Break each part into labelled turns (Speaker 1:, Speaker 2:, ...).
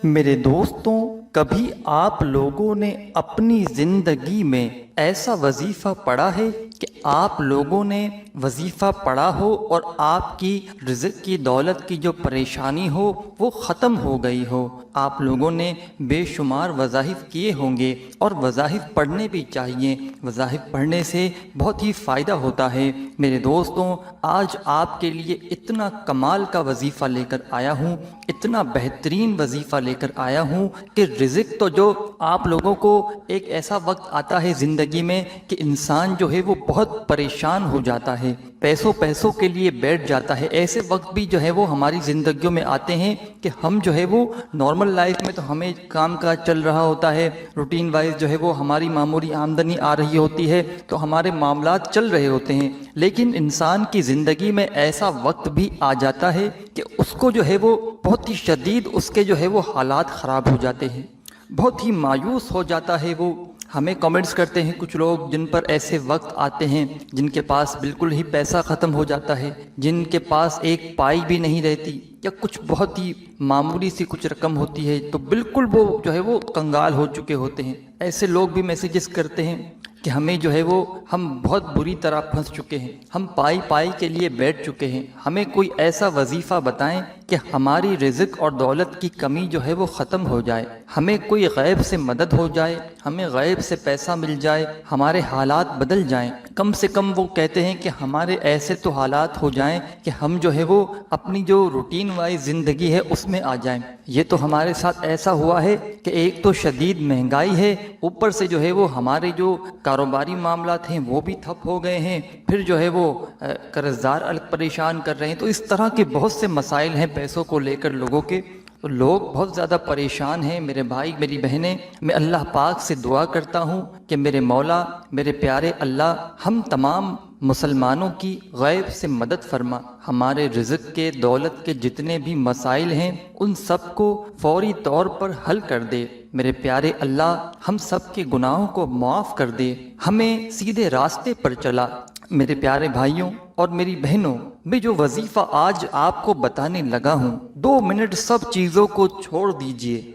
Speaker 1: मेरे दोस्तों, कभी आप लोगों ने अपनी ज़िंदगी में ऐसा वजीफ़ा पढ़ा है कि आप लोगों ने वजीफ़ा पढ़ा हो और आपकी रिज़्क़ की दौलत की जो परेशानी हो वो ख़त्म हो गई हो। आप लोगों ने बेशुमार वज़ाइफ किए होंगे और वज़ाइफ पढ़ने भी चाहिए। वज़ाइफ पढ़ने से बहुत ही फ़ायदा होता है। मेरे दोस्तों, आज आपके लिए इतना कमाल का वजीफ़ा लेकर आया हूँ, इतना बेहतरीन वजीफ़ा लेकर आया हूँ कि रिज़्क़ तो जो आप लोगों को एक ऐसा वक्त आता है ज़िंदगी में कि इंसान जो है वो बहुत परेशान हो जाता है, पैसों पैसों के लिए बैठ जाता है। ऐसे वक्त भी जो है वो हमारी ज़िंदगियों में आते हैं कि हम जो है वो नॉर्मल लाइफ में तो हमें काम काज चल रहा होता है, रूटीन वाइज जो है वो हमारी मामूली आमदनी आ रही होती है, तो हमारे मामलात चल रहे होते हैं। लेकिन इंसान की ज़िंदगी में ऐसा वक्त भी आ जाता है कि उसको जो है वो बहुत ही शदीद उसके जो है वो हालात ख़राब हो जाते हैं, बहुत ही मायूस हो जाता है वो। हमें कमेंट्स करते हैं कुछ लोग जिन पर ऐसे वक्त आते हैं जिनके पास बिल्कुल ही पैसा ख़त्म हो जाता है, जिनके पास एक पाई भी नहीं रहती या कुछ बहुत ही मामूली सी कुछ रकम होती है, तो बिल्कुल वो जो है वो कंगाल हो चुके होते हैं। ऐसे लोग भी मैसेजेस करते हैं कि हमें जो है वो हम बहुत बुरी तरह फंस चुके हैं, हम पाई पाई के लिए बैठ चुके हैं, हमें कोई ऐसा वजीफ़ा बताएं कि हमारी रिज़्क़ और दौलत की कमी जो है वो ख़त्म हो जाए, हमें कोई गैब से मदद हो जाए, हमें गैब से पैसा मिल जाए, हमारे हालात बदल जाएं। कम से कम वो कहते हैं कि हमारे ऐसे तो हालात हो जाएं कि हम जो है वो अपनी जो रूटीन वाइज ज़िंदगी है उसमें आ जाएं। ये तो हमारे साथ ऐसा हुआ है कि एक तो शदीद महंगाई है, ऊपर से जो है वो हमारे जो कारोबारी मामलात हैं वो भी ठप हो गए हैं, फिर जो है वो कर्जदार अलग परेशान कर रहे हैं। तो इस तरह के बहुत से मसाइल हैं पैसों को लेकर लोगों के, तो लोग बहुत ज़्यादा परेशान हैं। मेरे भाई मेरी बहनें, मैं अल्लाह पाक से दुआ करता हूँ कि मेरे मौला, मेरे प्यारे अल्लाह, हम तमाम मुसलमानों की गैब से मदद फरमा, हमारे रिज़्क़ के दौलत के जितने भी मसाइल हैं उन सब को फौरी तौर पर हल कर दे। मेरे प्यारे अल्लाह, हम सब के गुनाहों को माफ़ कर दे, हमें सीधे रास्ते पर चला। मेरे प्यारे भाइयों और मेरी बहनों, मैं जो वजीफ़ा आज आपको बताने लगा हूँ, 2 मिनट सब चीज़ों को छोड़ दीजिए।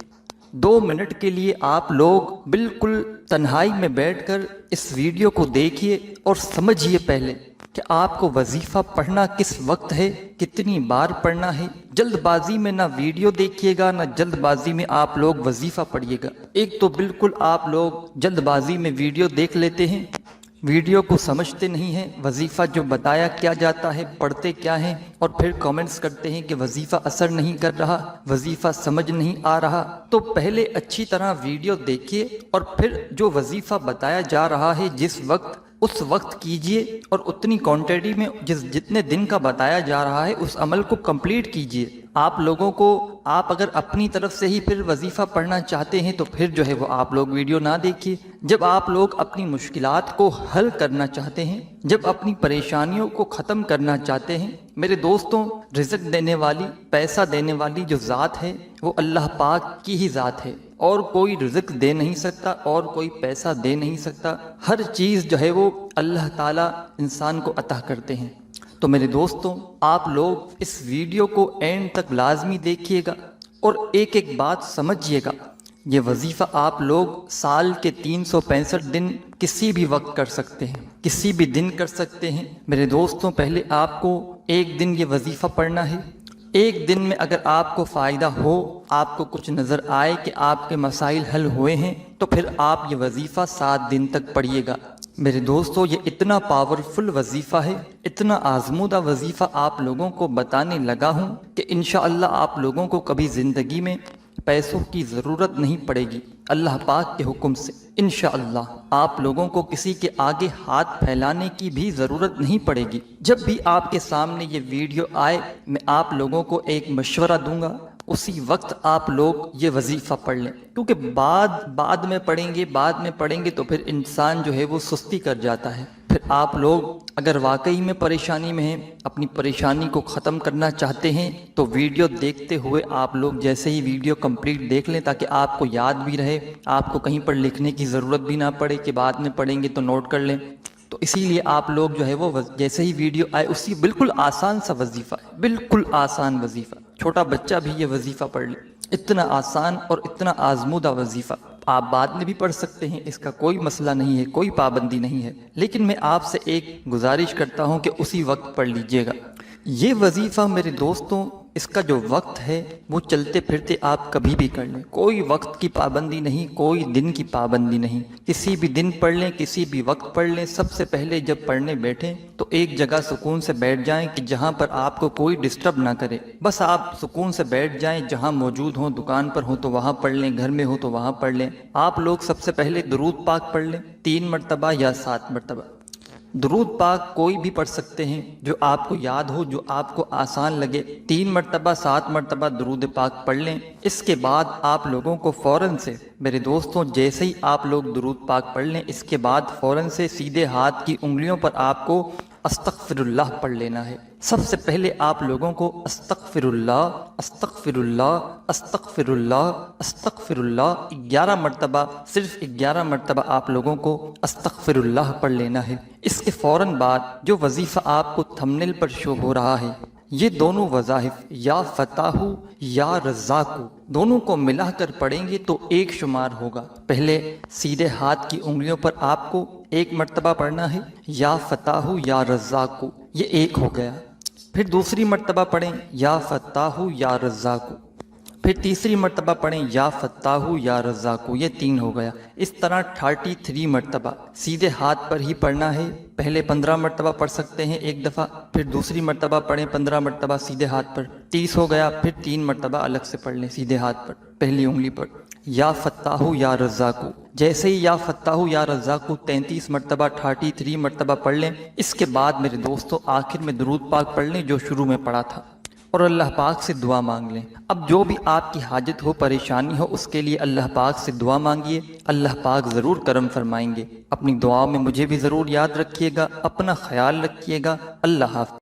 Speaker 1: 2 मिनट के लिए आप लोग बिल्कुल तन्हाई में बैठकर इस वीडियो को देखिए और समझिए पहले कि आपको वजीफ़ा पढ़ना किस वक्त है, कितनी बार पढ़ना है। जल्दबाजी में ना वीडियो देखिएगा, ना जल्दबाजी में आप लोग वजीफ़ा पढ़िएगा। एक तो बिल्कुल आप लोग जल्दबाजी में वीडियो देख लेते हैं, वीडियो को समझते नहीं हैं, वजीफ़ा जो बताया क्या जाता है पढ़ते क्या हैं, और फिर कमेंट्स करते हैं कि वजीफ़ा असर नहीं कर रहा, वजीफ़ा समझ नहीं आ रहा। तो पहले अच्छी तरह वीडियो देखिए और फिर जो वजीफ़ा बताया जा रहा है जिस वक्त, उस वक्त कीजिए और उतनी क्वांटिटी में जितने दिन का बताया जा रहा है उस अमल को कंप्लीट कीजिए। आप लोगों को, आप अगर अपनी तरफ से ही फिर वजीफ़ा पढ़ना चाहते हैं तो फिर जो है वो आप लोग वीडियो ना देखिए। जब आप लोग अपनी मुश्किलात को हल करना चाहते हैं, जब अपनी परेशानियों को ख़त्म करना चाहते हैं, मेरे दोस्तों, रिज़्क़ देने वाली, पैसा देने वाली जो ज़ात है वो अल्लाह पाक की ही ज़ात है, और कोई रिज़्क़ दे नहीं सकता और कोई पैसा दे नहीं सकता। हर चीज़ जो है वो अल्लाह ताला इंसान को अता करते हैं। तो मेरे दोस्तों, आप लोग इस वीडियो को एंड तक लाजमी देखिएगा और एक एक बात समझिएगा। ये वजीफ़ा आप लोग साल के 365 दिन किसी भी वक्त कर सकते हैं, किसी भी दिन कर सकते हैं। मेरे दोस्तों, पहले आपको एक दिन ये वजीफ़ा पढ़ना है। एक दिन में अगर आपको फ़ायदा हो, आपको कुछ नज़र आए कि आपके मसाइल हल हुए हैं, तो फिर आप ये वजीफ़ा 7 दिन तक पढ़िएगा। मेरे दोस्तों, ये इतना पावरफुल वजीफ़ा है, इतना आज़मूदा वजीफ़ा आप लोगों को बताने लगा हूँ कि इंशाअल्लाह आप लोगों को कभी ज़िंदगी में पैसों की ज़रूरत नहीं पड़ेगी। अल्लाह पाक के हुक्म से इंशाअल्लाह आप लोगों को किसी के आगे हाथ फैलाने की भी ज़रूरत नहीं पड़ेगी। जब भी आपके सामने ये वीडियो आए, मैं आप लोगों को एक मशवरा दूंगा, उसी वक्त आप लोग ये वजीफ़ा पढ़ लें, क्योंकि बाद में पढ़ेंगे तो फिर इंसान जो है वो सुस्ती कर जाता है। फिर आप लोग अगर वाकई में परेशानी में हैं, अपनी परेशानी को ख़त्म करना चाहते हैं, तो वीडियो देखते हुए आप लोग जैसे ही वीडियो कंप्लीट देख लें, ताकि आपको याद भी रहे, आपको कहीं पर लिखने की ज़रूरत भी ना पड़े कि बाद में पढ़ेंगे तो नोट कर लें। तो इसीलिए आप लोग जो है वो जैसे ही वीडियो आए, उसी बिल्कुल आसान सा वजीफ़ा है, बिल्कुल आसान वजीफ़ा, छोटा बच्चा भी ये वजीफ़ा पढ़ ले। اتنا آسان اور اتنا آزمودہ وظیفہ آپ بعد میں بھی پڑھ سکتے ہیں، اس کا کوئی مسئلہ نہیں ہے، کوئی پابندی نہیں ہے، لیکن میں آپ سے ایک گزارش کرتا ہوں کہ اسی وقت پڑھ لیجئے گا۔ یہ وظیفہ میرے دوستوں، اس کا جو وقت ہے وہ چلتے پھرتے آپ کبھی بھی کر لیں، کوئی وقت کی پابندی نہیں، کوئی دن کی پابندی نہیں، کسی بھی دن پڑھ لیں، کسی بھی وقت پڑھ لیں۔ سب سے پہلے جب پڑھنے بیٹھیں تو ایک جگہ سکون سے بیٹھ جائیں کہ جہاں پر آپ کو کوئی ڈسٹرب نہ کرے، بس آپ سکون سے بیٹھ جائیں، جہاں موجود ہوں، دکان پر ہوں تو وہاں پڑھ لیں، گھر میں ہو تو وہاں پڑھ لیں۔ آپ لوگ سب سے پہلے درود پاک پڑھ لیں 3 مرتبہ یا 7 مرتبہ۔ درود پاک کوئی بھی پڑھ سکتے ہیں جو آپ کو یاد ہو، جو آپ کو آسان لگے، 3 مرتبہ 7 مرتبہ درود پاک پڑھ لیں۔ اس کے بعد آپ لوگوں کو فوراً سے، میرے دوستوں، جیسے ہی آپ لوگ درود پاک پڑھ لیں، اس کے بعد فوراً سے سیدھے ہاتھ کی انگلیوں پر آپ کو استغفر اللہ پڑھ لینا ہے۔ سب سے پہلے آپ لوگوں کو استغفر اللہ، استغفر اللہ، استغفر اللہ، استغفر اللہ 11 مرتبہ، صرف 11 مرتبہ آپ لوگوں کو استغفر اللہ پڑھ لینا ہے۔ اس کے فوراً بعد جو وظیفہ آپ کو تھمبنیل پر شو ہو رہا ہے، یہ دونوں وظائف یا فتاح یا رزاق دونوں کو ملا کر پڑھیں گے تو ایک شمار ہوگا۔ پہلے سیدھے ہاتھ کی انگلیوں پر آپ کو 1 مرتبہ پڑھنا ہے، یا فتاح یا رزاق، یہ 1 ہو گیا۔ پھر دوسری مرتبہ پڑھیں یا فتاح یا رزاق، پھر تیسری مرتبہ پڑھیں یا فتاح یا رزاق، یہ 3 ہو گیا۔ اس طرح 33 مرتبہ سیدھے ہاتھ پر ہی پڑھنا ہے۔ پہلے 15 مرتبہ پڑھ سکتے ہیں ایک دفعہ، پھر دوسری مرتبہ پڑھیں 15 مرتبہ سیدھے ہاتھ پر، 30 ہو گیا۔ پھر 3 مرتبہ الگ سے پڑھ لیں سیدھے ہاتھ پر، پہلی انگلی پر، یا فتاح یا رزاق۔ جیسے ہی یا فتاح یا رزاق 33 مرتبہ 33 مرتبہ پڑھ لیں، اس کے بعد میرے دوستوں آخر میں درود پاک پڑھ لیں جو شروع میں پڑھا تھا، اور اللہ پاک سے دعا مانگ لیں۔ اب جو بھی آپ کی حاجت ہو، پریشانی ہو، اس کے لیے اللہ پاک سے دعا مانگیے، اللہ پاک ضرور کرم فرمائیں گے۔ اپنی دعاؤں میں مجھے بھی ضرور یاد رکھیے گا، اپنا خیال رکھیے گا۔ اللہ حافظ۔